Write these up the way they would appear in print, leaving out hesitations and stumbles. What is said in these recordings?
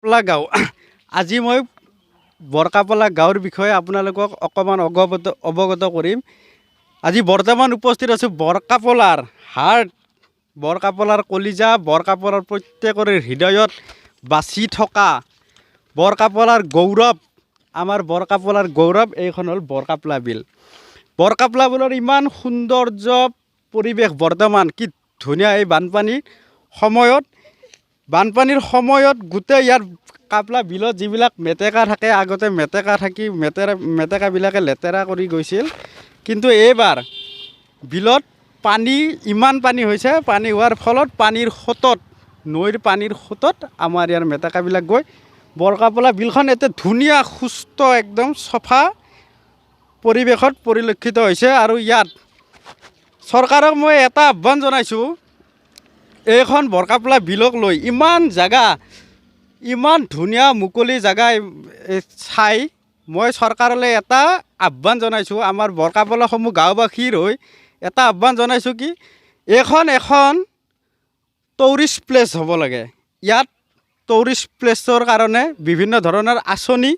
বৰকাপলা গাঁও আজি মই বৰকাপলা গাঁৱৰ বিষয়ে আপোনালোকক অকণমান অৱগত কৰিম। আজি বৰ্তমান উপস্থিত আছোঁ বৰকাপলাৰ হাৰ্ট, বৰকাপলাৰ কলিজা, বৰকাপলাৰ প্ৰত্যেকৰে হৃদয়ত বাচি থকা বৰকাপলাৰ গৌৰৱ, আমাৰ বৰকাপলাৰ গৌৰৱ এইখন হ'ল বৰকাপলা বিল। বৰকাপলা বিলৰ ইমান সৌন্দৰ্য পৰিৱেশ বৰ্তমান, কি ধুনীয়া। এই বানপানীৰ সময়ত গোটেই ইয়াৰ কাপলা বিলত যিবিলাক মেটেকা থাকে, আগতে মেটেকাবিলাকে লেতেৰা কৰি গৈছিল, কিন্তু এইবাৰ বিলত ইমান পানী হৈছে, পানী হোৱাৰ ফলত নৈৰ পানীৰ সোঁতত আমাৰ ইয়াৰ মেটেকাবিলাক গৈ বৰকাপলা বিলখন এতিয়া ধুনীয়া সুস্থ একদম চফা পৰিৱেশত পৰিলক্ষিত হৈছে। আৰু ইয়াত চৰকাৰক মই এটা আহ্বান জনাইছোঁ, এইখন বৰকাপলা বিলক লৈ ইমান ধুনীয়া মুকলি জেগা চাই মই চৰকাৰলৈ এটা আহ্বান জনাইছোঁ, আমাৰ বৰকাপলাসমূহ গাঁওবাসীৰ হৈ এটা আহ্বান জনাইছোঁ কি এখন টুৰিষ্ট প্লেচ হ'ব লাগে। ইয়াত টুৰিষ্ট প্লেচৰ কাৰণে বিভিন্ন ধৰণৰ আঁচনি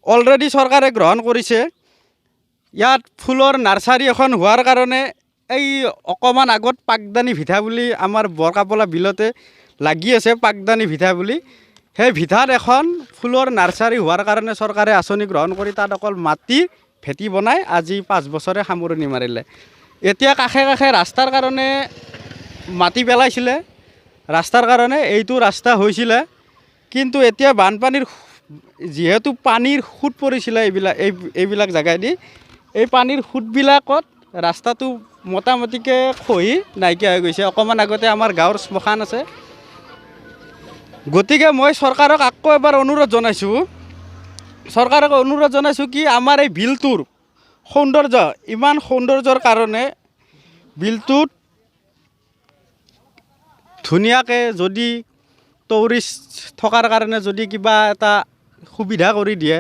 অলৰেডি চৰকাৰে গ্ৰহণ কৰিছে। ইয়াত ফুলৰ নাৰ্চাৰী এখন হোৱাৰ কাৰণে এই অকণমান আগত পাকদানি ভিধা বুলি আমাৰ বৰকাপলা বিলতে লাগি আছে, পাকদানি ভিধা বুলি, সেই ভিধাত এখন ফুলৰ নাৰ্চাৰী হোৱাৰ কাৰণে চৰকাৰে আঁচনি গ্ৰহণ কৰি তাত অকল মাটি ভেটি বনাই আজি 5 বছৰে সামৰণি মাৰিলে। এতিয়া কাষে কাষে ৰাস্তাৰ কাৰণে মাটি পেলাইছিলে, ৰাস্তাৰ কাৰণে এইটো ৰাস্তা হৈছিলে, কিন্তু এতিয়া বানপানীৰ যিহেতু পানীৰ সোঁত পৰিছিলে এইবিলাক জেগাইদি, এই পানীৰ সোঁতবিলাকত ৰাস্তাটো মোটামুটিকৈ খহি নাইকিয়া হৈ গৈছে। অকণমান আগতে আমাৰ গাঁৱৰ শ্মশান আছে। গতিকে মই চৰকাৰক আকৌ এবাৰ অনুৰোধ জনাইছোঁ কি আমাৰ এই বিলটোৰ ইমান সৌন্দৰ্যৰ কাৰণে বিলটোত ধুনীয়াকৈ যদি টুৰিষ্ট থকাৰ কাৰণে যদি কিবা এটা সুবিধা কৰি দিয়ে,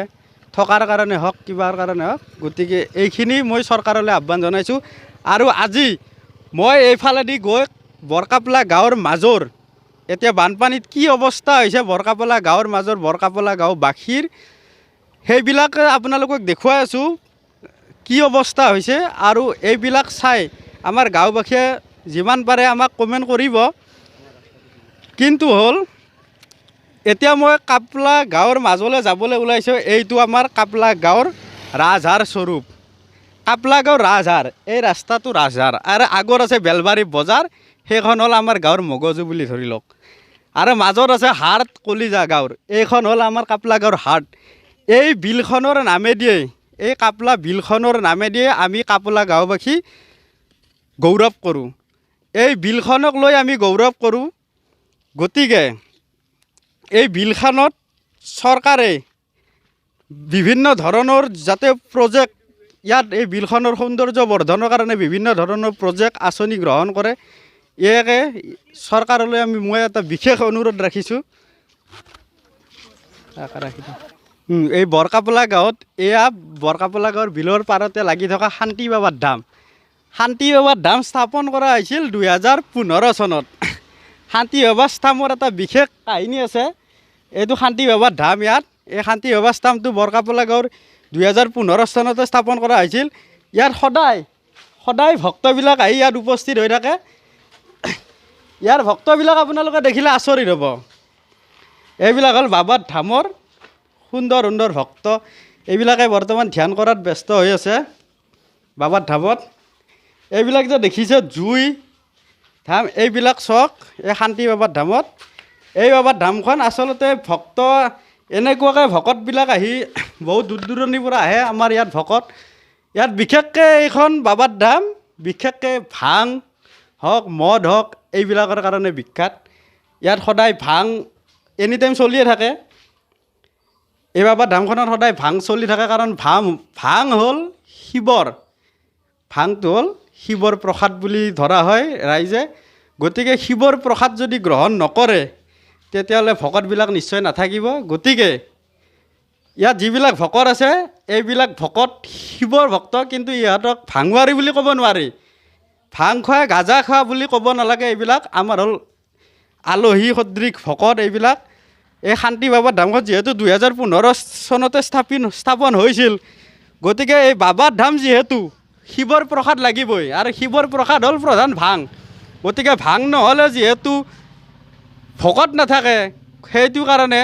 থকাৰ কাৰণে হওক কিবাৰ কাৰণে হওক, গতিকে এইখিনি মই চৰকাৰলৈ আহ্বান জনাইছোঁ। আৰু আজি মই এইফালেদি গৈ বৰকাপলা গাঁৱৰ মাজৰ এতিয়া বানপানীত কি অৱস্থা হৈছে বৰকাপলা গাঁৱৰ মাজৰ বৰকাপলা গাঁওবাসীৰ, সেইবিলাক আপোনালোকক দেখুৱাই আছোঁ কি অৱস্থা হৈছে। আৰু এইবিলাক চাই আমাৰ গাঁওবাসীয়ে যিমান পাৰে আমাক কমেণ্ট কৰিব। কিন্তু হ'ল এতিয়া মই কাপলা গাঁৱৰ মাজলৈ যাবলৈ ওলাইছোঁ। এইটো আমাৰ কাপলা গাঁৱৰ ৰাজহাড় স্বৰূপ, কাপলা গাঁৱৰ ৰাজহাড়, এই ৰাস্তাটো ৰাজহাড়, আৰু আগত আছে বেলবাৰী বজাৰ, সেইখন হ'ল আমাৰ গাঁৱৰ মগজু বুলি ধৰি লওক, আৰু মাজত আছে হাৰ্ট কলিজা গাঁৱৰ, এইখন হ'ল আমাৰ কাপলা গাঁৱৰ হাৰ্ট। এই বিলখনৰ নামেদিয়ে, এই কাপলা বিলখনৰ নামেদিয়ে আমি কাপলা গাঁওবাসী গৌৰৱ কৰোঁ, এই বিলখনক লৈ আমি গৌৰৱ কৰোঁ। গতিকে এই বিলখনত চৰকাৰে বিভিন্ন ধৰণৰ যাতে প্ৰজেক্ট, ইয়াত এই বিলখনৰ সৌন্দৰ্য বৰ্ধনৰ কাৰণে বিভিন্ন ধৰণৰ প্ৰজেক্ট আঁচনি গ্ৰহণ কৰে, ইয়াকে চৰকাৰলৈ মই এটা বিশেষ অনুৰোধ ৰাখিছোঁ। এই বৰকাপলা গাঁৱত বৰকাপলা গাঁৱৰ বিলৰ পাৰতে লাগি থকা শান্তি বাবাৰ ধাম স্থাপন কৰা হৈছিল 2015 চনত। শান্তি বাবা স্থামৰ এটা বিশেষ কাহিনী আছে। এইটো শান্তি বাবাৰ ধাম, ইয়াত এই শান্তি বাবা স্থামটো বৰকাপলা গাঁৱৰ 2015 চনতে স্থাপন কৰা হৈছিল। ইয়াত সদায় ভক্তবিলাক আহি ইয়াত উপস্থিত হৈ থাকে। ইয়াৰ ভক্তবিলাক আপোনালোকে দেখিলে আচৰিত হ'ব। এইবিলাক হ'ল বাবাৰ ধামৰ সুন্দৰ ভক্ত, এইবিলাকে বৰ্তমান ধ্যান কৰাত ব্যস্ত হৈ আছে বাবাৰ ধামত। এইবিলাক যে দেখিছে জুই ধাম, এইবিলাক চক এই শান্তি বাবাৰ ধামত। এই বাবাৰ ধামখন আচলতে এনেকুৱাকৈ ভকতবিলাক আহি বহুত দূৰ দূৰণিৰ পৰা আহে আমাৰ ইয়াত ভকত। ইয়াত বিশেষকৈ এইখন বাবাৰ ধাম বিশেষকৈ ভাং হওক মদ হওক এইবিলাকৰ কাৰণে বিখ্যাত। ইয়াত সদায় ভাং এনি টাইম চলিয়ে থাকে। এই বাবাৰ ধামখনত সদায় ভাং চলি থাকে, কাৰণ ভাং হ'ল ভাংটো হ'ল শিৱৰ প্ৰসাদ বুলি ধৰা হয় ৰাইজে। গতিকে শিৱৰ প্ৰসাদ যদি গ্ৰহণ নকৰে তেতিয়াহ'লে ভকতবিলাক নিশ্চয় নাথাকিব। গতিকে ইয়াত যিবিলাক ভকত আছে এইবিলাক ভকত শিৱৰ ভক্ত, কিন্তু ইহঁতক ভাংৱাৰী বুলি ক'ব নোৱাৰি, ভাং খোৱা গাজা খোৱা বুলি ক'ব নালাগে। এইবিলাক আমাৰ হ'ল আলহী সদৃশ ভকত। এইবিলাক এই শান্তি বাবাৰ ধামখন যিহেতু 2015 চনতে স্থাপন হৈছিল, গতিকে এই বাবাৰ ধাম যিহেতু শিৱৰ প্ৰসাদ লাগিবই, আৰু শিৱৰ প্ৰসাদ হ'ল প্ৰধান ভাং। গতিকে ভাং নহ'লে যিহেতু ভকত নাথাকে, সেইটো কাৰণে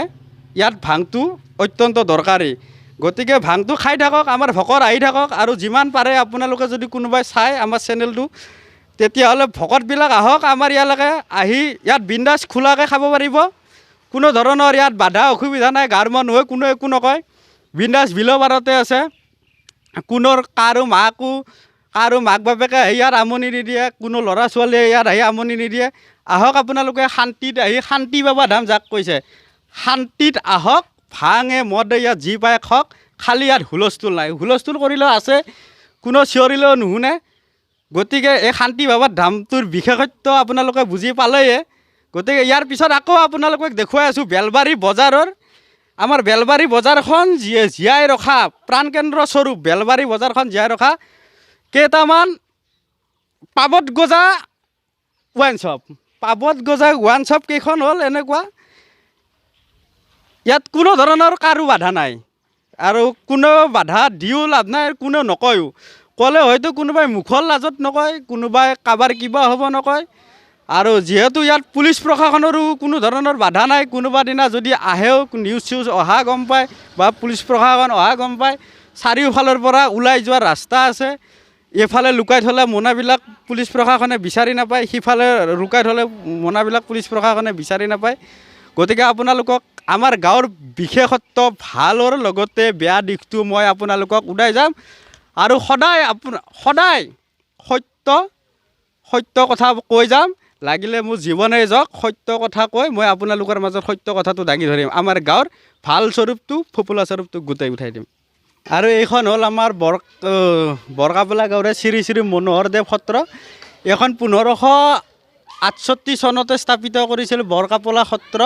ইয়াত ভাংটো অত্যন্ত দৰকাৰী। গতিকে ভাংটো খাই থাকক, আমাৰ ভকত আহি থাকক, আৰু যিমান পাৰে আপোনালোকে যদি কোনোবাই চাই আমাৰ চেনেলটো, তেতিয়াহ'লে ভকতবিলাক আহক আমাৰ ইয়ালৈকে, আহি ইয়াত বিন্দাছ খোলাকৈ খাব পাৰিব। কোনো ধৰণৰ ইয়াত বাধা অসুবিধা নাই, গাঁৱৰ মানুহে কোনো একো নকয়, বিন্দাছ বিলৰ পাৰতে আছে। কাৰো মাক বাপেকে আহি ইয়াত আমনি নিদিয়ে, কোনো ল'ৰা ছোৱালীয়ে ইয়াত আহি আমনি নিদিয়ে। আহক আপোনালোকে শান্তিত আহি, শান্তি বাবা ধাম যাক কৈছে, শান্তিত আহক, ভাঙে মদে ইয়াত যি পায় খাওক, খালি ইয়াত হুলস্থুল নাই। হুলস্থুল কৰিলেও আছে, কোনো চিঞৰিলেও নুশুনে। গতিকে এই শান্তি বাবাৰ ধামটোৰ বিশেষত্ব আপোনালোকে বুজি পালেয়ে। গতিকে ইয়াৰ পিছত আকৌ আপোনালোকক দেখুৱাই আছোঁ বেলবাৰী বজাৰৰ, আমাৰ বেলবাৰী বজাৰখন জীয়াই ৰখা প্ৰাণকেন্দ্ৰ স্বৰূপ বেলবাৰী বজাৰখন জীয়াই ৰখা কেইটামান পাবত গজা ৱাইন শ্বপ কেইখন হ'ল এনেকুৱা। ইয়াত কোনো ধৰণৰ কাৰো বাধা নাই, আৰু কোনো বাধা দিও লাভ নাই, কোনেও নকয়ো। ক'লে হয়তো কোনোবাই মুখৰ লাজত নকয়, কোনোবাই কাৰোবাৰ কিবা হ'ব নকয়। আৰু যিহেতু ইয়াত পুলিচ প্ৰশাসনৰো কোনো ধৰণৰ বাধা নাই, কোনোবা দিনা যদি আহেও নিউজ চিউজ অহা গম পায় বা পুলিচ প্ৰশাসন অহা গম পায়, চাৰিওফালৰ পৰা ওলাই যোৱাৰ ৰাস্তা আছে। এইফালে লুকাই থ'লে মোনাবিলাক পুলিচ প্ৰশাসনে বিচাৰি নাপায়, সিফালে লুকাই থ'লে মোনাবিলাক পুলিচ প্ৰশাসনে বিচাৰি নাপায়। গতিকে আপোনালোকক আমাৰ গাঁৱৰ বিশেষত্ব ভালৰ লগতে বেয়া দিশটো মই আপোনালোকক ওলাই যাম, আৰু সদায় সত্য কথা কৈ যাম। লাগিলে মোৰ জীৱনে যাওক, সত্য কথা কৈ মই আপোনালোকৰ মাজত সত্য কথাটো দাঙি ধৰিম। আমাৰ গাঁৱৰ ভাল স্বৰূপটো, ফোপোলা স্বৰূপটো গোটাই উঠাই দিম। আৰু এইখন হ'ল আমাৰ বৰকাপলা গাঁৱৰে শ্ৰী শ্ৰী মনোহৰদেৱ সত্ৰ। এইখন 1568 চনতে স্থাপিত কৰিছিল বৰকাপলা সত্ৰ।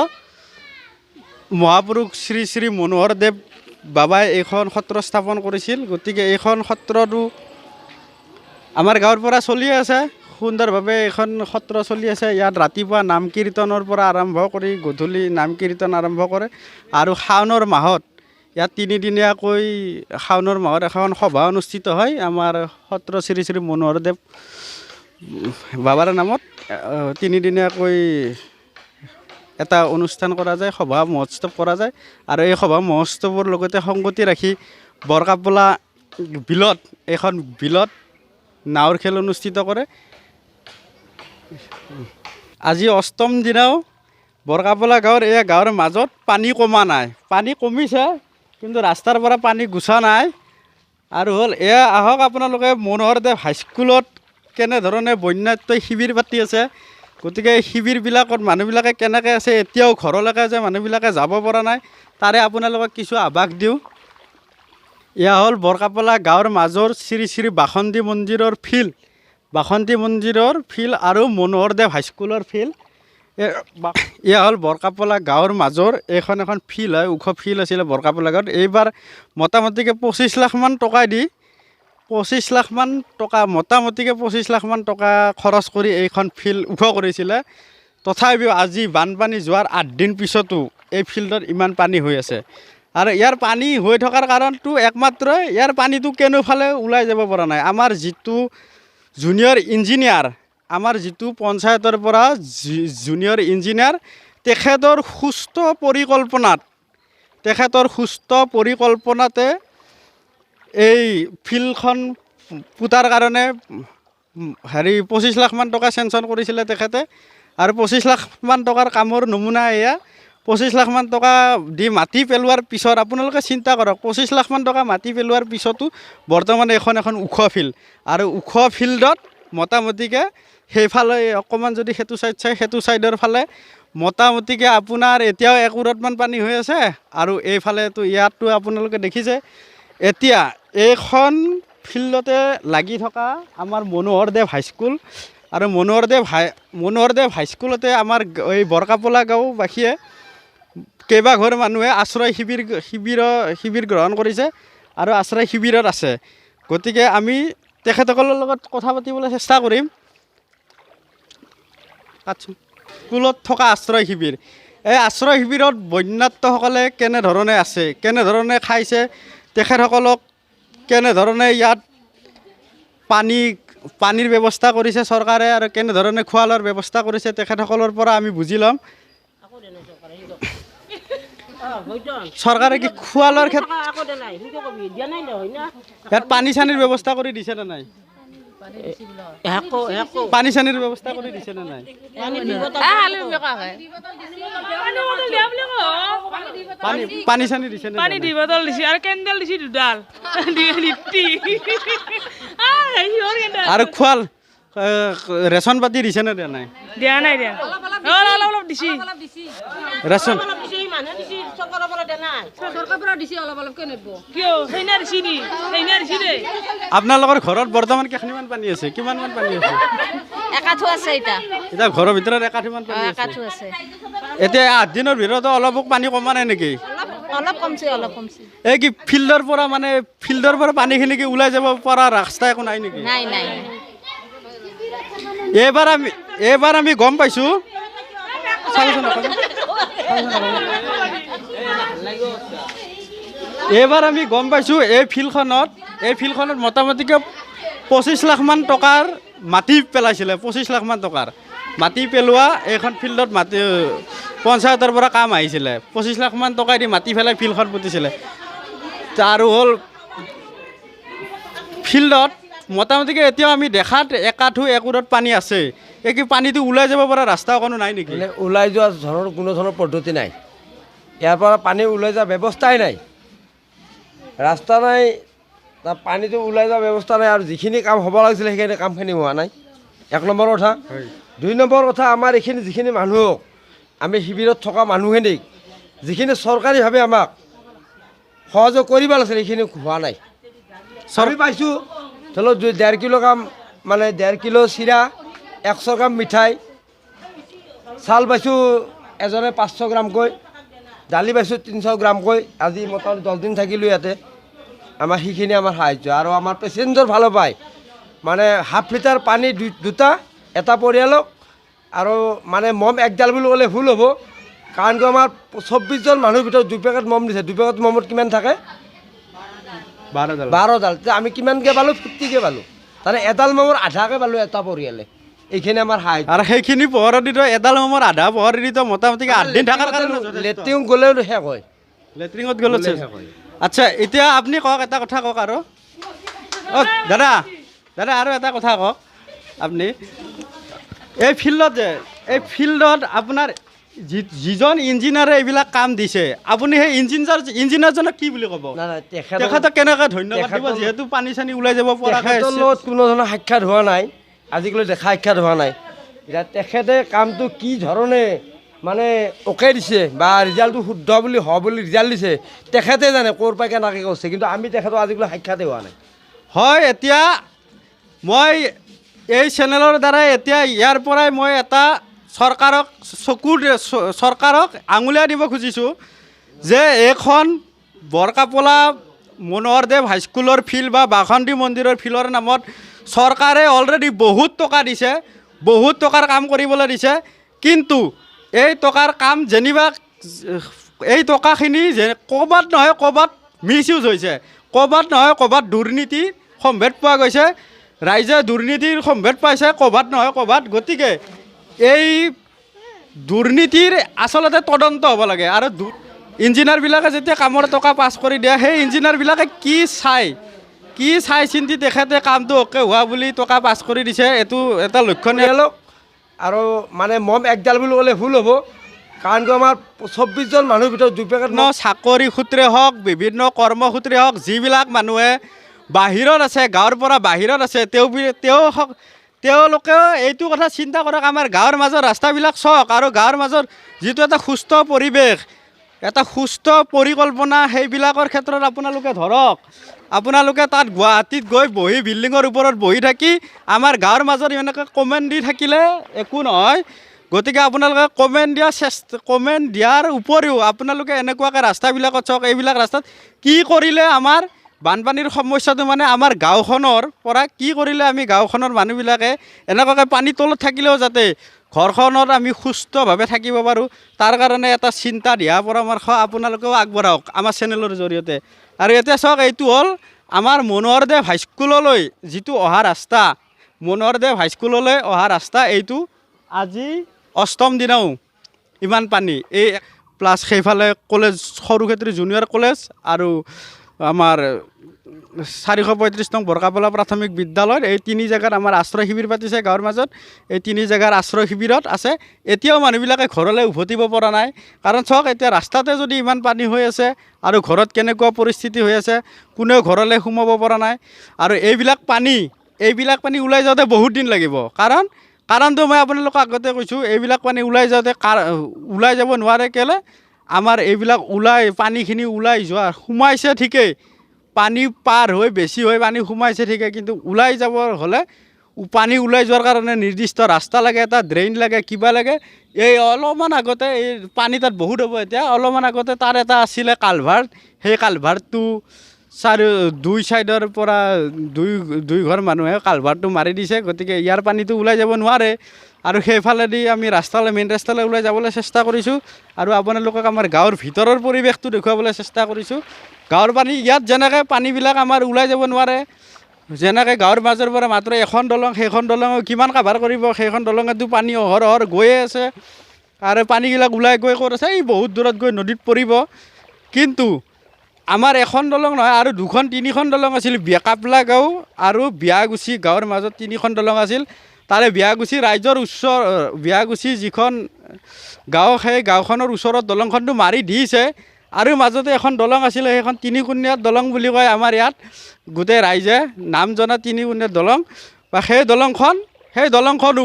মহাপুৰুষ শ্ৰী শ্ৰী মনোহৰদেৱ বাবাই এইখন সত্ৰ স্থাপন কৰিছিল। গতিকে এইখন সত্ৰটো আমাৰ গাঁৱৰ পৰা চলি আছে সুন্দৰভাৱে, এইখন সত্ৰ চলি আছে। ইয়াত ৰাতিপুৱা নাম কীৰ্তনৰ পৰা আৰম্ভ কৰি গধূলি নাম কীৰ্তন আৰম্ভ কৰে, আৰু শাওণৰ মাহত ইয়াত 3 দিনীয়াকৈ শাওণৰ মাহত এখন সভা অনুষ্ঠিত হয় আমাৰ সত্ৰ শ্ৰী শ্ৰী মনোহৰদেৱ বাবাৰ নামত। 3 দিনীয়াকৈ এটা অনুষ্ঠান কৰা যায়, সভা মহোৎসৱ কৰা যায়। আৰু এই সভা মহোৎসৱৰ লগতে সংগতি ৰাখি বৰকাপলা বিলত নাৱৰ খেল অনুষ্ঠিত কৰে। আজি 8ম দিনাও বৰকাপলা গাঁৱৰ মাজত পানী কমা নাই, পানী কমিছে কিন্তু ৰাস্তাৰ পৰা পানী গুচা নাই। আৰু হ'ল এয়া, আহক আপোনালোকে মনোহৰদেৱ হাইস্কুলত কেনেধৰণে বন্যাত্মই শিবিৰ পাতি আছে। গতিকে শিবিৰবিলাকত মানুহবিলাকে কেনেকৈ আছে, এতিয়াও ঘৰলৈকে যে মানুহবিলাকে যাব পৰা নাই, তাৰে আপোনালোকক কিছু আভাস দিওঁ। এয়া হ'ল বৰকাপলা গাঁৱৰ মাজৰ শ্ৰী শ্ৰী বাসন্তী মন্দিৰৰ ফিল্ড আৰু মনোহৰদেৱ হাইস্কুলৰ ফিল্ড। এয়া হ'ল বৰকাপলা গাঁৱৰ মাজৰ এখন ফিল্ড হয়, ওখ ফিল্ড আছিলে বৰকাপলা গাঁৱত। এইবাৰ মোটামুটিকৈ 25 লাখ মান টকা দি 25 লাখ মান টকা খৰচ কৰি এইখন ফিল্ড ওখ কৰিছিলে। তথাপিও আজি বানপানী যোৱাৰ 8 দিন পিছতো এই ফিল্ডত ইমান পানী হৈ আছে। আৰু ইয়াৰ পানী হৈ থকাৰ কাৰণটো একমাত্ৰ ইয়াৰ পানীটো কেনেফালে ওলাই যাব পৰা নাই। আমাৰ যিটো জুনিয়ৰ ইঞ্জিনিয়াৰ, আমাৰ যিটো পঞ্চায়তৰ পৰা জুনিয়ৰ ইঞ্জিনিয়াৰ, তেখেতৰ সুস্থ পৰিকল্পনাতে এই ফিল্ডখন পুতাৰ কাৰণে 25 লাখ মান টকা চেংচন কৰিছিলে তেখেতে। আৰু 25 লাখ মান টকাৰ কামৰ নমুনা এয়া। 25 লাখ মান টকা দি মাটি পেলোৱাৰ পিছত আপোনালোকে চিন্তা কৰক, 25 লাখ মান টকা মাটি পেলোৱাৰ পিছতো বৰ্তমান এখন ওখ ফিল্ড, আৰু ওখ ফিল্ডত মোটামুটিকৈ সেইফালে অকণমান যদি সেইটো ছাইডৰ ফালে মোটামুটিকৈ আপোনাৰ এতিয়াও 1 কোৰতমান পানী হৈ আছে। আৰু এইফালেতো ইয়াততো আপোনালোকে দেখিছে। এতিয়া এইখন ফিল্ডতে লাগি থকা আমাৰ মনোহৰদেৱ হাইস্কুল, আৰু মনোহৰদেৱ হাইস্কুলতে আমাৰ এই বৰকাপলা গাঁওবাসীয়ে কেইবাঘৰ মানুহে আশ্ৰয় শিবিৰ গ্ৰহণ কৰিছে আৰু আশ্ৰয় শিবিৰত আছে। গতিকে আমি তেখেতসকলৰ লগত কথা পাতিবলৈ চেষ্টা কৰিম। স্কুলত থকা আশ্ৰয় শিবিৰ, এই আশ্ৰয় শিবিৰত বন্যাৰ্তসকলে কেনেধৰণে আছে, কেনেধৰণে খাইছে, তেখেতসকলক কেনেধৰণে ইয়াত পানীৰ ব্যৱস্থা কৰিছে চৰকাৰে আৰু কেনেধৰণে খোৱা লোৱাৰ ব্যৱস্থা কৰিছে তেখেতসকলৰ পৰা আমি বুজি ল'ম। চৰকাৰে কি খোৱা লোৱাৰ ক্ষেত্ৰত ইয়াত পানী চানীৰ ব্যৱস্থা কৰি দিছে নে নাই? পানী চানীৰ ব্যৱস্থা কৰি দিছে নে নাই? পানী চানী দিছে নে পানী দি বটল দিছে আৰু কেণ্ডেল দিছে দুডাল আৰু খোৱা ৰেচন পাতি দিছে নে দিয়া নাই? দিয়া নাই দিয়া অলপ দিছি ৰেচন কিয় সেইনা দিছি দি সেইনা দিছি দে। আপোনালোকৰ ঘৰত বৰ্তমান কিমান পানী আছে? কিমানমান পানী আছে? একাঠু আছে এটা এতিয়া ঘৰৰ ভিতৰত একাঠিমান পানী আছে। একাঠু আছে এতিয়া 8 দিনৰ ভিতৰত অলপ পানী কমা নাই নেকি? অলপ কমছে এই কি ফিল্ডৰ পৰা পানীখিনি কি ওলাই যাব পৰা ৰাস্তা একো নাই নেকি? নাই এইবাৰ আমি গম পাইছোঁ এইবাৰ আমি গম পাইছোঁ এই ফিল্ডখনত মোটামুটিকৈ 25 লাখমান টকাৰ মাটি পেলাইছিলে। 25 লাখমান টকাৰ মাটি পেলোৱা এইখন ফিল্ডত পঞ্চায়তৰ পৰা কাম আহিছিলে। 25 লাখমান টকা দি মাটি পেলাই ফিল্ডখন পুতিছিলে। আৰু হ'ল ফিল্ডত মোটামুটিকৈ এতিয়াও আমি দেখাত একাঠু একোৰত পানী আছে। এই কি পানীটো ওলাই যাব পৰা ৰাস্তা অকণো নাই নেকি? ওলাই যোৱা কোনো ধৰণৰ পদ্ধতি নাই। ইয়াৰ পৰা পানী ওলাই যোৱাৰ ব্যৱস্থাই নাই, ৰাস্তা নাই, তাৰ পানীটো ওলাই যোৱাৰ ব্যৱস্থা নাই। আৰু যিখিনি কাম হ'ব লাগিছিলে সেইখিনি কামখিনি হোৱা নাই, 1 নম্বৰ কথা। 2 নম্বৰ কথা, আমাৰ এইখিনি যিখিনি মানুহক আমি শিবিৰত থকা মানুহখিনিক যিখিনি চৰকাৰীভাৱে আমাক সহযোগ কৰিব লাগিছিল সেইখিনি হোৱা নাই। আমি পাইছোঁ ধৰি লওক 1.5 কিলো কাম মানে 1.5 কিলো চিৰা, 100 গ্ৰাম মিঠাই, চাউল পাইছোঁ এজনে 500 গ্ৰামকৈ, দালি পাইছোঁ 300 গ্ৰামকৈ। আজি মোটামুটি 10 দিন থাকিলোঁ ইয়াতে। আমাৰ সেইখিনি আমাৰ সাহাৰ্য। আৰু আমাৰ পেচেঞ্জাৰ ভালো পায়, মানে ½ লিটাৰ পানী দুটা এটা পৰিয়ালক। আৰু মানে মম 1 ডাল বুলি ক'লে ভুল হ'ব, কাৰণ কি আমাৰ 24জন মানুহৰ ভিতৰত 2 পেকেট মম দিছে। 2 পেকেট মমত কিমান থাকে? 12 ডাল। আমি কিমানকৈ পালোঁ? 50কৈ পালোঁ। তাৰমানে এডাল মমৰ আধাকৈ পালোঁ এটা পৰিয়ালে। এইখিনি আমাৰ সাহাৰ্য। আৰু সেইখিনি পোহৰত দিতো এডাল মমৰ আধা পোহৰত দিতো মোটামুটি 8 দিন থকাৰ কাৰণে লেট্ৰিন গ'লেও শেষ হয়, লেট্ৰিঙত গ'লে শেষ হয়। আচ্ছা, এতিয়া আপুনি কওক, এটা কথা কওক আৰু দাদা আৰু এটা কথা কওক আপুনি। এই ফিল্ডত আপোনাৰ যিজন ইঞ্জিনিয়াৰে এইবিলাক কাম দিছে, আপুনি সেই ইঞ্জিনিয়াৰজনক কি বুলি ক'ব? তেখেতক কেনেকৈ ধন্যবাদ দিব যিহেতু পানী চানী ওলাই যাব পৰা? তেখেতৰ লগত কোনো ধৰণৰ সাক্ষাৎ হোৱা নাই, আজিকালি সাক্ষাৎ হোৱা নাই। এতিয়া তেখেতে কামটো কি ধৰণে মানে অ'কে দিছে বা ৰিজাল্টটো শুদ্ধ বুলি ৰিজাল্ট দিছে, তেখেতে জানে ক'ৰ পৰা কেনেকৈ কৰিছে। কিন্তু আমি তেখেতক আজিকালি সাক্ষাতে হোৱা নাই। হয়, এতিয়া মই এই চেনেলৰ দ্বাৰাই এতিয়া ইয়াৰ পৰাই মই এটা চৰকাৰক আঙুলিয়াই দিব খুজিছোঁ যে এইখন বৰকাপলা মনোহৰদেৱ হাইস্কুলৰ ফিল্ড বা বাসন্তী মন্দিৰৰ ফিল্ডৰ নামত চৰকাৰে অলৰেডি বহুত টকা দিছে, বহুত টকাৰ কাম কৰিবলৈ দিছে। কিন্তু এই টকাৰ কাম যেনিবা এই টকাখিনি ক'ৰবাত নহয় ক'ৰবাত মিছ ইউজ হৈছে, ক'ৰবাত নহয় ক'ৰবাত দুৰ্নীতিৰ সম্ভেদ পোৱা গৈছে, ৰাইজে দুৰ্নীতিৰ সম্ভেদ পাইছে ক'ৰবাত নহয় ক'ৰবাত। গতিকে এই দুৰ্নীতিৰ আচলতে তদন্ত হ'ব লাগে। আৰু ইঞ্জিনিয়াৰবিলাকে যেতিয়া কামৰ টকা পাছ কৰি দিয়ে, সেই ইঞ্জিনিয়াৰবিলাকে কি চাই চিন্তি তেখেতে কামটো অ'কে হোৱা বুলি টকা পাছ কৰি দিছে, এইটো এটা লক্ষণীয়। আৰু মানে মম 1 ডাল বুলি ক'লে ভুল হ'ব, কাৰণ কি আমাৰ 24জন মানুহৰ ভিতৰত 2 পেকেট চাকৰি সূত্ৰে হওক, বিভিন্ন কৰ্মসূত্ৰে হওক, যিবিলাক মানুহে বাহিৰত আছে, গাঁৱৰ পৰা বাহিৰত আছে, তেওঁলোকেও এইটো কথা চিন্তা কৰক, আমাৰ গাঁৱৰ মাজৰ ৰাস্তাবিলাক চাওক আৰু গাঁৱৰ মাজৰ যিটো এটা সুস্থ পৰিৱেশ, এটা সুস্থ পৰিকল্পনা, সেইবিলাকৰ ক্ষেত্ৰত আপোনালোকে ধৰক। আপোনালোকে তাত গুৱাহাটীত গৈ বিল্ডিঙৰ ওপৰত বহি থাকি আমাৰ গাঁৱৰ মাজত এনেকৈ কমেণ্ট দি থাকিলে একো নহয়। গতিকে আপোনালোকে কমেণ্ট দিয়াৰ উপৰিও আপোনালোকে এনেকুৱাকৈ ৰাস্তাবিলাকত চাওক। এইবিলাক ৰাস্তাত কি কৰিলে আমাৰ বানপানীৰ সমস্যাটো মানে আমাৰ গাঁওখনৰ পৰা কি কৰিলে আমি গাঁওখনৰ মানুহবিলাকে এনেকুৱাকৈ পানীৰ তলত থাকিলেও যাতে ঘৰখনত আমি সুস্থভাৱে থাকিব পাৰোঁ তাৰ কাৰণে এটা চিন্তা দিয়া পৰামৰ্শ আপোনালোকেও আগবঢ়াওক আমাৰ চেনেলৰ জৰিয়তে। আৰু এতিয়া চাওক, এইটো হ'ল আমাৰ মনোহৰদেৱ হাইস্কুললৈ যিটো অহা ৰাস্তা, মনোহৰদেৱ হাইস্কুললৈ অহা ৰাস্তা এইটো আজি 8ম দিনাও ইমান পানী। এই প্লাছ সেইফালে কলেজ, সৰুক্ষেত্ৰী জুনিয়ৰ কলেজ আৰু আমাৰ 435 নং বৰকাপলা প্ৰাথমিক বিদ্যালয়ত এই 3 জেগাত আমাৰ আশ্ৰয় শিবিৰ পাতিছে গাঁৱৰ মাজত। এই 3 জেগাৰ আশ্ৰয় শিবিৰত আছে। এতিয়াও মানুহবিলাকে ঘৰলৈ উভতিব পৰা নাই। কাৰণ চাওক, এতিয়া ৰাস্তাতে যদি ইমান পানী হৈ আছে আৰু ঘৰত কেনেকুৱা পৰিস্থিতি হৈ আছে, কোনেও ঘৰলৈ সোমাব পৰা নাই। আৰু এইবিলাক পানী ওলাই যাওঁতে বহুত দিন লাগিব। কাৰণটো মই আপোনালোকক আগতে কৈছোঁ, এইবিলাক পানী ওলাই যাওঁতে ওলাই যাব নোৱাৰে। কেলৈ? আমাৰ এইবিলাক পানীখিনি ওলাই যোৱা সোমাইছে ঠিকেই, পানী পাৰ হৈ বেছি হৈ পানী সোমাইছে ঠিকেই, কিন্তু ওলাই যাব হ'লে পানী ওলাই যোৱাৰ কাৰণে নিৰ্দিষ্ট ৰাস্তা লাগে, এটা ড্ৰেইন লাগে, কিবা লাগে। এই অলপমান আগতে এই পানী তাত বহুত হ'ব এতিয়া, অলপমান আগতে তাৰ এটা আছিলে কালভাৰ্ট, সেই কালভাৰ্টটো দুই চাইডৰ পৰা দুই ঘৰ মানুহে কালভাৰটো মাৰি দিছে। গতিকে ইয়াৰ পানীটো ওলাই যাব নোৱাৰে। আৰু সেইফালেদি আমি মেইন ৰাস্তালৈ ওলাই যাবলৈ চেষ্টা কৰিছোঁ আৰু আপোনালোকক আমাৰ গাঁৱৰ ভিতৰৰ পৰিৱেশটো দেখুৱাবলৈ চেষ্টা কৰিছোঁ। গাঁৱৰ পানী, ইয়াত যেনেকৈ পানীবিলাক আমাৰ ওলাই যাব নোৱাৰে, যেনেকৈ গাঁৱৰ মাজৰ পৰা মাত্ৰ এখন দলং, সেইখন দলঙে কিমান কাভাৰ কৰিব? সেইখন দলঙেতো পানী অহৰহ গৈয়ে আছে। আৰু পানীবিলাক ওলাই গৈ ক'ত আছে? এই বহুত দূৰত গৈ নদীত পৰিব। কিন্তু আমাৰ এখন দলং নহয়, আৰু 2-3খন দলং আছিল। কাপলা গাঁও আৰু বিয়াগুচি গাঁৱৰ মাজত 3খন দলং আছিল। তাৰে বিয়াগুচি ৰাইজৰ বিয়াগুচি যিখন গাঁও, সেই গাঁওখনৰ ওচৰত দলংখনটো মাৰি দিছে। আৰু মাজতে এখন দলং আছিলে, সেইখন 3-কোণীয়া দলং বুলি কয় আমাৰ ইয়াত গোটেই ৰাইজে নাম জনা 3-কোণীয়া দলং। বা সেই দলংখনো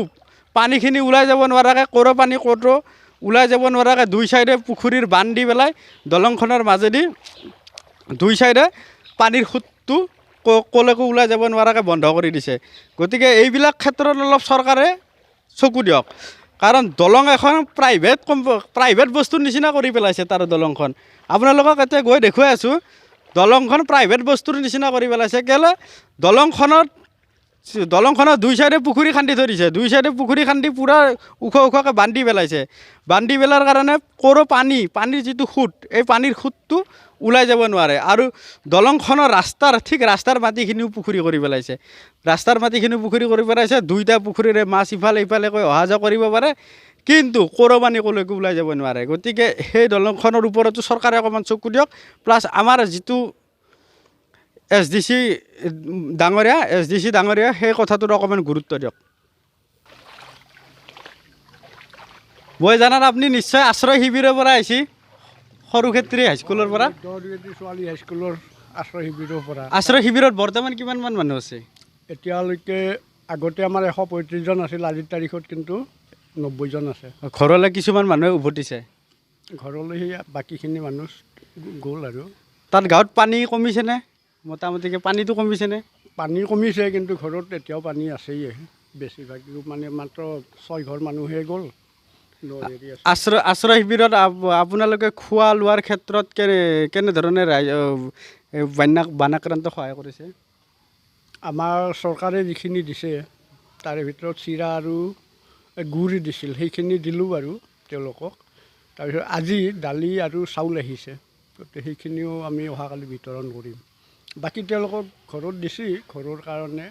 পানীখিনি ওলাই যাব নোৱাৰাকৈ, ক'ৰ পানী ক'তো ওলাই যাব নোৱাৰাকৈ দুই চাইডে পুখুৰীৰ বান্ধ দি পেলাই দলংখনৰ মাজেদি দুই চাইডে পানীৰ সোঁতটো ক'লৈকো ওলাই যাব নোৱাৰাকৈ বন্ধ কৰি দিছে। গতিকে এইবিলাক ক্ষেত্ৰত অলপ চৰকাৰে চকু দিয়ক। কাৰণ দলং এখন প্ৰাইভেট বস্তুৰ নিচিনা কৰি পেলাইছে। তাৰ দলংখন আপোনালোকক এতিয়া গৈ দেখুৱাই আছোঁ, দলংখন প্ৰাইভেট বস্তুৰ নিচিনা কৰি পেলাইছে। কেলৈ? দলংখনত দুই চাইডে পুখুৰী খান্দি থৈ দিছে। দুই চাইডে পুখুৰী খান্দি পূৰা ওখকৈ বান্ধি পেলাইছে। বান্ধি পেলাৰ কাৰণে ক'ৰ পানীৰ যিটো সোঁত, এই পানীৰ সোঁতটো ওলাই যাব নোৱাৰে। আৰু দলংখনৰ ৰাস্তাৰ মাটিখিনিও পুখুৰী কৰি পেলাইছে। দুইটা পুখুৰীৰে মাছ ইফালে কৈ অহা যোৱা কৰিব পাৰে, কিন্তু ক'ৰ পানী ক'লৈকো ওলাই যাব নোৱাৰে। গতিকে সেই দলংখনৰ ওপৰতো চৰকাৰে অকণমান চকু দিয়ক। প্লাছ আমাৰ যিটো SDC ডাঙৰীয়া সেই কথাটোত অকণমান গুৰুত্ব দিয়ক। মই জানাত আপুনি নিশ্চয় আশ্ৰয় শিবিৰৰ পৰা আহিছে, সৰুক্ষেত্ৰী হাইস্কুলৰ পৰা। ছোৱালী হাইস্কুলৰ আশ্ৰয় শিবিৰৰ পৰা। আশ্ৰয় শিবিৰত বৰ্তমান কিমানমান মানুহ আছে? এতিয়ালৈকে আগতে আমাৰ 135 জন আছিল, আজিৰ তাৰিখত কিন্তু 90 জন আছে। ঘৰলৈ কিছুমান মানুহে উভতিছে, ঘৰলৈ সেই বাকীখিনি মানুহ গ'ল। আৰু তাত গাঁৱত পানী কমিছেনে? মোটামুটিকৈ পানীটো কমিছেনে? পানী কমিছে, কিন্তু ঘৰত এতিয়াও পানী আছেই। বেছিভাগ মানে মাত্ৰ 6 ঘৰ মানুহে গ'ল। আশ্ৰয় শিবিৰত আপোনালোকে খোৱা লোৱাৰ ক্ষেত্ৰত কেনেধৰণে বানাক্ৰান্ত সহায় কৰিছে? আমাৰ চৰকাৰে যিখিনি দিছে তাৰে ভিতৰত চিৰা আৰু গুড় দিছিল, সেইখিনি দিলোঁ বাৰু তেওঁলোকক। তাৰপিছত আজি দালি আৰু চাউল আহিছে, গতিকে সেইখিনিও আমি অহাকালি বিতৰণ কৰিম। বাকী তেওঁলোকক ঘৰত দিছে, ঘৰৰ কাৰণে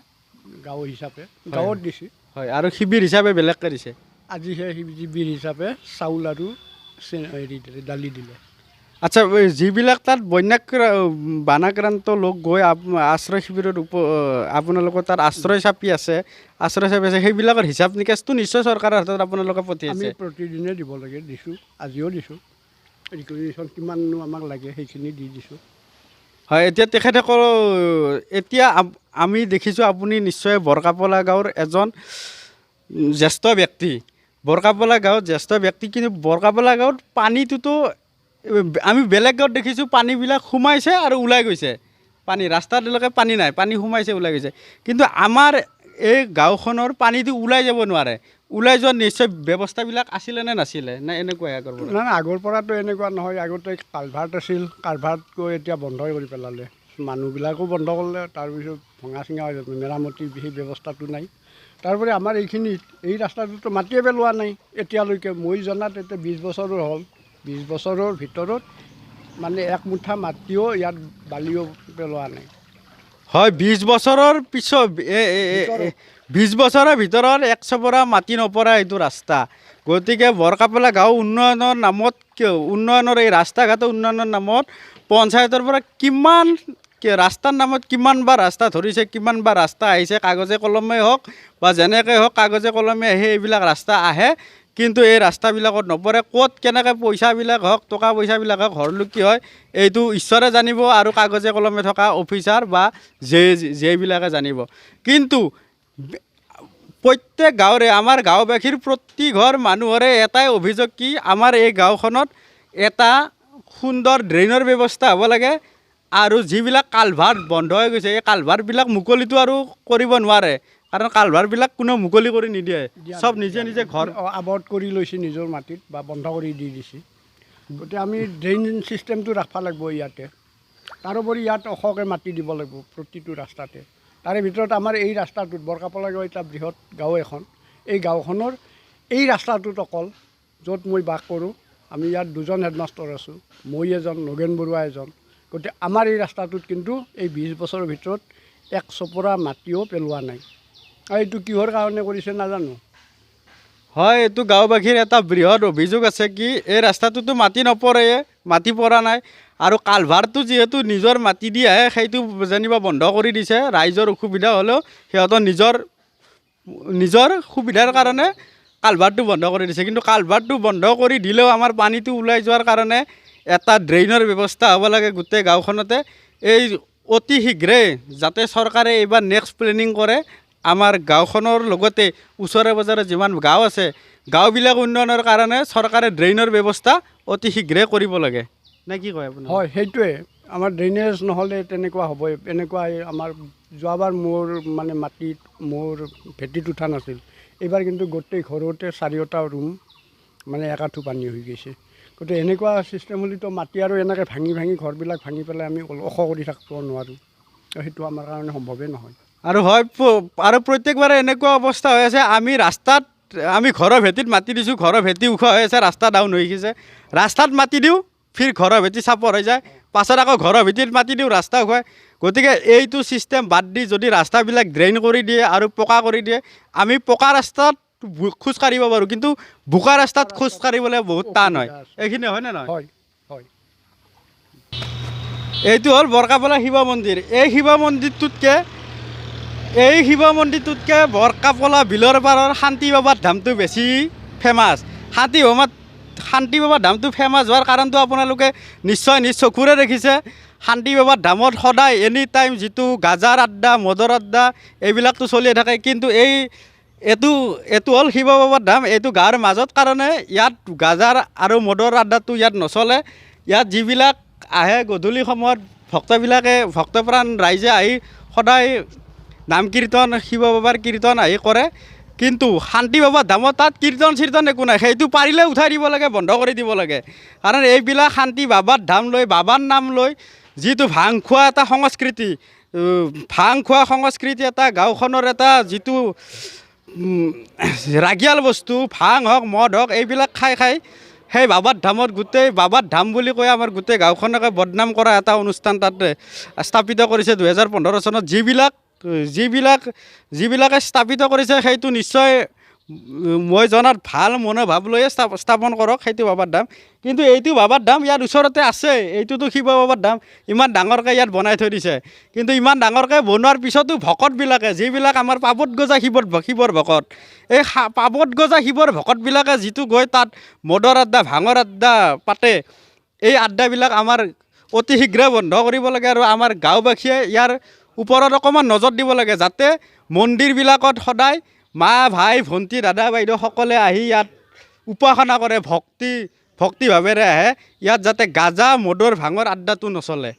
গাঁৱত দিছে। হয়, আৰু শিবিৰ হিচাপে বেলেগকৈ দিছে। আজি সেই শিবিৰ হিচাপে চাউল আৰু দালি দিলে। আচ্ছা, যিবিলাক তাত বানাক্ৰান্ত লোক গৈ আশ্ৰয় শিবিৰত আপোনালোকৰ তাত আশ্ৰয় চাপি আছে, সেইবিলাকৰ হিচাপ নিকাচটো নিশ্চয় চৰকাৰৰ হাতত আপোনালোকে পঠিয়াইছে। আমি প্ৰতিদিনে দিব লাগে, দিছোঁ, আজিও দিছোঁ। ৰিকগনিশ্যন কিমাননো আমাক লাগে সেইখিনি দি দিছোঁ। হয়, এতিয়া আমি দেখিছোঁ আপুনি নিশ্চয় বৰকাপলা গাঁৱৰ এজন জ্যেষ্ঠ ব্যক্তি। কিন্তু বৰকাপলা গাঁৱত পানীটোতো আমি বেলেগ গাঁৱত দেখিছোঁ, পানীবিলাক সোমাইছে আৰু ওলাই গৈছে। ৰাস্তালৈকে পানী নাই, পানী সোমাইছে ওলাই গৈছে। কিন্তু আমাৰ এই গাঁওখনৰ পানীটো ওলাই যাব নোৱাৰে। ওলাই যোৱাৰ নিশ্চয় ব্যৱস্থাবিলাক আছিলে নে নাছিলে, নে এনেকুৱাই আগৰ পৰা? নাই, আগৰ পৰাতো এনেকুৱা নহয়। আগতে কালভাৰ্ট আছিল, কালভাৰ্টকৈ এতিয়া বন্ধই কৰি পেলালে। মানুহবিলাকো বন্ধ কৰিলে, তাৰপিছত ভঙা চিঙা মেৰামতি সেই ব্যৱস্থাটো নাই। তাৰোপৰি আমাৰ এইখিনিত এই ৰাস্তাটোতো মাটিয়ে পেলোৱা নাই এতিয়ালৈকে মই জনাত এতিয়া 20 বছৰৰ হ'ল 20 বছৰৰ ভিতৰত মানে এক মুঠা মাটিও ইয়াত বালিও পেলোৱা নাই হয় 20 বছৰৰ পিছত 20 বছৰৰ ভিতৰত 100 পৰা মাটি নপৰা এইটো ৰাস্তা গতিকে বৰকাপলা গাঁও উন্নয়নৰ নামত উন্নয়নৰ এই ৰাস্তা ঘাট উন্নয়নৰ নামত পঞ্চায়তৰ পৰা কিমান ৰাস্তাৰ নামত কিমানবাৰ ৰাস্তা ধৰিছে কিমানবাৰ ৰাস্তা আহিছে কাগজে কলমে হওক বা যেনেকৈ হওক কাগজে কলমে আহি এইবিলাক ৰাস্তা আহে কিন্তু এই ৰাস্তাবিলাকত নপৰে ক'ত কেনেকৈ পইচাবিলাক হওক টকা পইচাবিলাক হওক হৰলুকি হয় এইটো ঈশ্বৰে জানিব আৰু কাগজে কলমে থকা অফিচাৰ বা যেইবিলাকে জানিব কিন্তু প্ৰত্যেক গাঁৱৰে আমাৰ গাঁওবাসীৰ প্ৰতি ঘৰ মানুহৰে এটাই অভিযোগ কি আমাৰ এই গাঁওখনত এটা সুন্দৰ ড্ৰেইনৰ ব্যৱস্থা হ'ব লাগে আৰু যিবিলাক কালভাৰ্ট বন্ধ হৈ গৈছে এই কালভাৰ্টবিলাক মুকলিটো আৰু কৰিব নোৱাৰে কাৰণ কালভাৰ্টবিলাক কোনেও মুকলি কৰি নিদিয়ে চব নিজে নিজে ঘৰ আৱদ্ধ কৰি লৈছে নিজৰ মাটিত বা বন্ধ কৰি দি দিছে গতিকে আমি ড্ৰেইন ছিষ্টেমটো ৰাখিব লাগিব ইয়াতে তাৰোপৰি ইয়াত ওখকৈ মাটি দিব লাগিব প্ৰতিটো ৰাস্তাতে তাৰে ভিতৰত আমাৰ এই ৰাস্তাটোত বৰকাপলা গাঁও এটা বৃহৎ গাঁও এখন এই গাঁওখনৰ এই ৰাস্তাটোত অকল য'ত মই বাস কৰোঁ আমি ইয়াত 2জন হেডমাষ্টাৰ আছোঁ মই এজন নগেন বৰুৱা এজন গতিকে আমাৰ এই ৰাস্তাটোত কিন্তু এই 20 বছৰৰ ভিতৰত 100 পৰা মাটিও পেলোৱা নাই আৰু এইটো কিহৰ কাৰণে কৰিছে নাজানো হয় এইটো গাঁওবাসীৰ এটা বৃহৎ অভিযোগ আছে কি এই ৰাস্তাটোতো মাটি নপৰে মাটি পৰা নাই আৰু কালভাৰটো যিহেতু নিজৰ মাটি দি আহে সেইটো যেনিবা বন্ধ কৰি দিছে ৰাইজৰ অসুবিধা হ'লেও সিহঁতৰ নিজৰ সুবিধাৰ কাৰণে কালভাৰটো বন্ধ কৰি দিছে কিন্তু কালভাৰটো বন্ধ কৰি দিলেও আমাৰ পানীটো ওলাই যোৱাৰ কাৰণে এটা ড্ৰেইনৰ ব্যৱস্থা হ'ব লাগে গোটেই গাঁওখনতে এই অতি শীঘ্ৰে যাতে চৰকাৰে এইবাৰ নেক্সট প্লেনিং কৰে আমাৰ গাঁওখনৰ লগতে ওচৰে পাজৰে যিমান গাঁও আছে গাঁওবিলাক উন্নয়নৰ কাৰণে চৰকাৰে ড্ৰেইনৰ ব্যৱস্থা অতি শীঘ্ৰে কৰিব লাগে নে কি কয় আপুনি হয় সেইটোৱে আমাৰ ড্ৰেইনেজ নহ'লে তেনেকুৱা হ'বই এনেকুৱা আমাৰ যোৱাবাৰ মোৰ মানে মাটিত মোৰ ভেটিত উঠা নাছিল এইবাৰ কিন্তু গোটেই ঘৰতে 4টা ৰুম মানে একাঠু পানী হৈ গৈছে গতিকে এনেকুৱা ছিষ্টেম হ'লেতো মাটি আৰু এনেকৈ ভাঙি ঘৰবিলাক ভাঙি পেলাই আমি ওখ কৰি থাকিব নোৱাৰোঁ সেইটো আমাৰ কাৰণে সম্ভৱেই নহয় আৰু হয় আৰু প্ৰত্যেকবাৰে এনেকুৱা অৱস্থা হৈ আছে আমি ৰাস্তাত আমি ঘৰৰ ভেটিত মাটি দিছোঁ ঘৰৰ ভেটি ওখ হৈ আছে ৰাস্তা ডাউন হৈ গৈছে ৰাস্তাত মাটি দিওঁ ফিৰ ঘৰৰ ভেটি চাপৰ হৈ যায় পাছত আকৌ ঘৰৰ ভেটিত মাটি দিওঁ ৰাস্তা ওখ গতিকে এইটো ছিষ্টেম বাদ দি যদি ৰাস্তাবিলাক ড্ৰেইন কৰি দিয়ে আৰু পকা কৰি দিয়ে আমি পকা ৰাস্তাত খোজ কাঢ়িব পাৰোঁ কিন্তু বোকা ৰাস্তাত খোজ কাঢ়িবলৈ বহুত টান হয় এইখিনি হয়নে নহয় হয় হয় এইটো হ'ল বৰকাপলা শিৱ মন্দিৰ এই শিৱ মন্দিৰটোতকৈ বৰকাপলা বিলৰ পাৰৰ শান্তি বাবাৰ ধামটো বেছি ফেমাছ শান্তি বাবাৰ ধামটো ফেমাছ হোৱাৰ কাৰণটো আপোনালোকে নিশ্চয় নিজ চকুৰে দেখিছে শান্তি বাবাৰ ধামত সদায় এনি টাইম যিটো গাজাৰ আড্ডা মদৰ আড্ডা এইবিলাকতো চলিয়ে থাকে কিন্তু এইটো হ'ল শিৱ বাবাৰ ধাম এইটো গাঁৱৰ মাজত কাৰণে ইয়াত গাজাৰ আৰু মদৰ আড্ডাটো ইয়াত নচলে ইয়াত যিবিলাক আহে গধূলি সময়ত ভক্তপ্ৰাণ ৰাইজে আহি সদায় নাম কীৰ্তন শিৱ বাবাৰ কীৰ্তন আহি কৰে কিন্তু শান্তি বাবাৰ ধামত তাত কীৰ্তন একো নাই সেইটো পাৰিলে উঠাই দিব লাগে বন্ধ কৰি দিব লাগে কাৰণ এইবিলাক শান্তি বাবাৰ ধাম লৈ বাবাৰ নাম লৈ যিটো ভাং খোৱা এটা সংস্কৃতি এটা গাঁওখনৰ এটা যিটো ৰাগিয়াল বস্তু ভাং হওক মদ হওক এইবিলাক খাই সেই বাবাৰ ধামত গোটেই বাবাৰ ধাম বুলি কৈ আমাৰ গোটেই গাঁওখনকে বদনাম কৰা এটা অনুষ্ঠান তাতে স্থাপিত কৰিছে 2015 চনত যিবিলাকে স্থাপিত কৰিছে সেইটো নিশ্চয় মই জনাত ভাল মনোভাৱ লৈয়ে স্থাপন কৰক সেইটো বাবাৰ ধাম কিন্তু এইটো বাবাৰ ধাম ইয়াৰ ওচৰতে আছে এইটোতো শিৱ বাবাৰ ধাম ইমান ডাঙৰকৈ ইয়াত বনাই থৈ দিছে কিন্তু ইমান ডাঙৰকৈ বনোৱাৰ পিছতো ভকতবিলাকে যিবিলাক আমাৰ পাবত গজা শিৱৰ ভকত এই পাবত গজা শিৱৰ ভকতবিলাকে যিটো গৈ তাত মদৰ আড্ডা ভাঙৰ আড্ডা পাতে এই আড্ডাবিলাক আমাৰ অতি শীঘ্ৰে বন্ধ কৰিব লাগে আৰু আমাৰ গাঁওবাসীয়ে ইয়াৰ ওপৰত অকণমান নজৰ দিব লাগে যাতে মন্দিৰবিলাকত সদায় মা ভাই ভণ্টি দাদা বাইদেউ সকলে আহি ইয়াত উপাসনা কৰে ভক্তিভাৱেৰে আহে ইয়াত যাতে গাজা মদৰ ভাঙৰ আড্ডাটো নচলে